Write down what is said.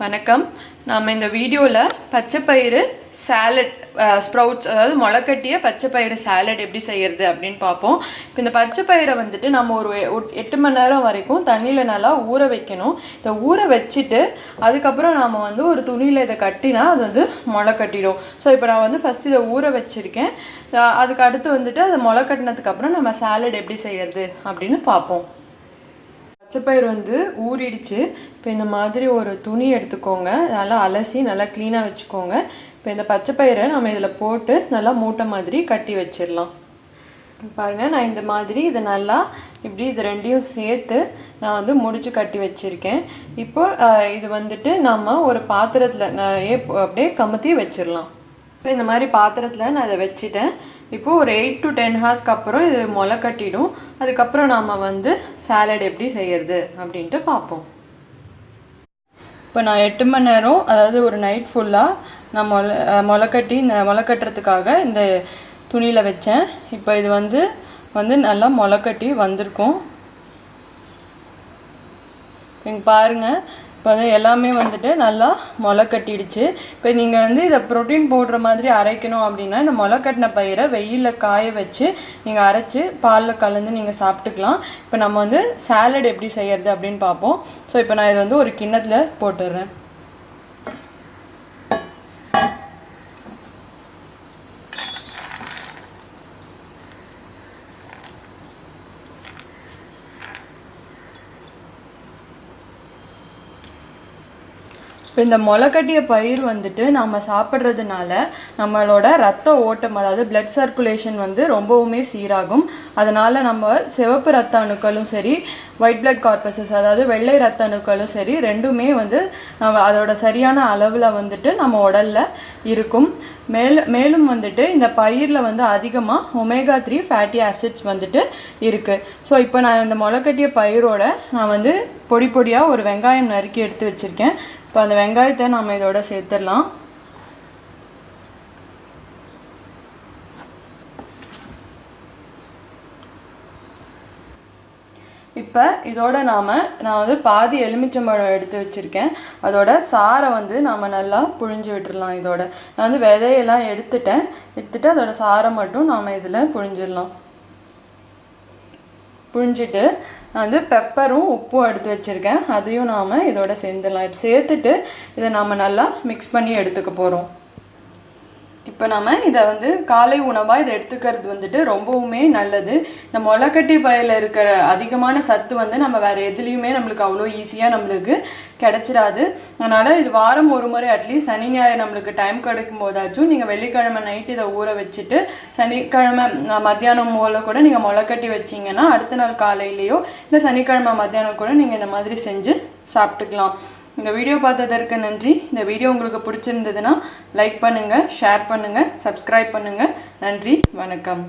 வணக்கம். நாம் இந்த வீடியோவில் பச்சைப்பயிறு சாலட் ஸ்ப்ரவுட்ஸ், அதாவது முளைக்கட்டிய பச்சைப்பயிறு சாலட் எப்படி செய்கிறது அப்படின்னு பார்ப்போம். இப்போ இந்த பச்சைப்பயிரை வந்துட்டு நம்ம ஒரு 8 மணி நேரம் வரைக்கும் தண்ணியில் நல்லா ஊற வைக்கணும். இதை ஊற வச்சுட்டு அதுக்கப்புறம் நாம் வந்து ஒரு துணியில் இதை கட்டினா அது வந்து முளை கட்டிடும். ஸோ இப்போ நான் வந்து ஃபஸ்ட்டு இதை ஊற வச்சுருக்கேன். அதுக்கு அடுத்து வந்துட்டு அதை முளை கட்டினதுக்கப்புறம் நம்ம சாலட் எப்படி செய்கிறது அப்படின்னு பார்ப்போம். பச்சைப்பயிறு வந்து ஊறிடுச்சு. இப்போ இந்த மாதிரி ஒரு துணி எடுத்துக்கோங்க, நல்லா அலசி நல்லா க்ளீனாக வச்சுக்கோங்க. இப்போ இந்த பச்சைப்பயிரை நம்ம இதில் போட்டு நல்லா மூட்டை மாதிரி கட்டி வச்சிடலாம். பாருங்கள், நான் இந்த மாதிரி இதை நல்லா இப்படி இது ரெண்டையும் சேர்த்து நான் வந்து முடிச்சு கட்டி வச்சுருக்கேன். இப்போ இது வந்துட்டு நம்ம ஒரு பாத்திரத்தில் அப்படியே கமுத்தி வச்சிடலாம். இப்போ இந்த மாதிரி பாத்திரத்தில் நான் இதை வச்சுட்டேன். இப்போது ஒரு 8 to 10 ஹார்ஸ்க்கு அப்புறம் இது முளை கட்டிடும். அதுக்கப்புறம் நாம் வந்து சாலட் எப்படி செய்யறது அப்படின்ட்டு பார்ப்போம். இப்போ நான் 8 மணி நேரம், அதாவது ஒரு நைட் ஃபுல்லாக நான் முளை கட்டுறதுக்காக இந்த துணியில் வச்சேன். இப்போ இது வந்து நல்லா முளை கட்டி வந்திருக்கும். இங்கே பாருங்கள், இப்போ வந்து எல்லாமே வந்துட்டு நல்லா முளை கட்டிடுச்சு. இப்போ நீங்கள் வந்து இதை ப்ரோட்டீன் போடுற மாதிரி அரைக்கணும் அப்படின்னா இந்த முளை கட்டின பயிரை வெயிலில் காய வச்சு நீங்கள் அரைச்சி பாலில் கலந்து நீங்கள் சாப்பிட்டுக்கலாம். இப்போ நம்ம வந்து சாலட் எப்படி செய்யறது அப்படின்னு பார்ப்போம். ஸோ இப்போ நான் இதை வந்து ஒரு கிண்ணத்தில் போட்டுடுறேன். இப்போ இந்த முளைக்கட்டிய பயிர் வந்துட்டு நம்ம சாப்பிட்றதுனால நம்மளோட ரத்த ஓட்டம், அதாவது பிளட் சர்க்குலேஷன் வந்து ரொம்பவுமே சீராகும். அதனால நம்ம சிவப்பு ரத்த அணுக்களும் சரி, ஒயிட் பிளட் கார்பஸஸ் அதாவது வெள்ளை ரத்த அணுக்களும் சரி, ரெண்டுமே வந்து நம்ம அதோட சரியான அளவில் வந்துட்டு நம்ம உடல்ல இருக்கும். மேலும் வந்துட்டு இந்த பயிரில் வந்து அதிகமாக ஒமேகா 3 ஃபேட்டி ஆசிட்ஸ் வந்துட்டு இருக்கு. ஸோ இப்போ நான் இந்த முளைக்கட்டிய பயிரோட நான் வந்து பொடி பொடியாக ஒரு வெங்காயம் நறுக்கி எடுத்து வச்சிருக்கேன். இப்போ அந்த வெங்காயத்தை நம்ம இதோட சேர்த்துடலாம். இப்போ இதோட நான் வந்து பாதி எலுமிச்சம்பழம் எடுத்து வச்சுருக்கேன். அதோட சாரை வந்து நாம் நல்லா புழிஞ்சு விட்டுடலாம். இதோட நான் வந்து விதையெல்லாம் எடுத்துட்டு அதோட சாரை மட்டும் நாம் இதில் புழிஞ்சிடலாம். புழிஞ்சிட்டு நான் வந்து பெப்பரும் உப்பும் எடுத்து வச்சுருக்கேன். அதையும் நாம் இதோட சேர்ந்துடலாம். சேர்த்துட்டு இதை நாம் நல்லா மிக்ஸ் பண்ணி எடுத்துக்க போகிறோம். இப்போ நம்ம இதை வந்து காலை உணவாக இதை எடுத்துக்கிறது வந்துட்டு ரொம்பவுமே நல்லது. இந்த முளைக்கட்டி பயிரில் இருக்கிற அதிகமான சத்து வந்து நம்ம வேறு எதுலேயுமே நம்மளுக்கு அவ்வளோ ஈஸியாக நம்மளுக்கு கிடச்சிடாது. அதனால் இது வாரம் ஒரு முறை அட்லீஸ்ட் சனி ஞாயிறு நம்மளுக்கு டைம் கிடைக்கும் போதாச்சும் நீங்கள் வெள்ளிக்கிழமை நைட்டு இதை ஊற வச்சுட்டு சனிக்கிழமை மத்தியானம் போல் கூட நீங்கள் முளைக்கட்டி வச்சிங்கன்னா அடுத்த நாள் காலையிலையோ இல்லை சனிக்கிழமை மத்தியானம் கூட நீங்கள் இந்த மாதிரி செஞ்சு சாப்பிட்டுக்கலாம். இந்த வீடியோ பார்த்ததற்கு நன்றி. இந்த வீடியோ உங்களுக்கு பிடிச்சிருந்ததுன்னா லைக் பண்ணுங்கள், ஷேர் பண்ணுங்கள், சப்ஸ்கிரைப் பண்ணுங்கள். நன்றி, வணக்கம்.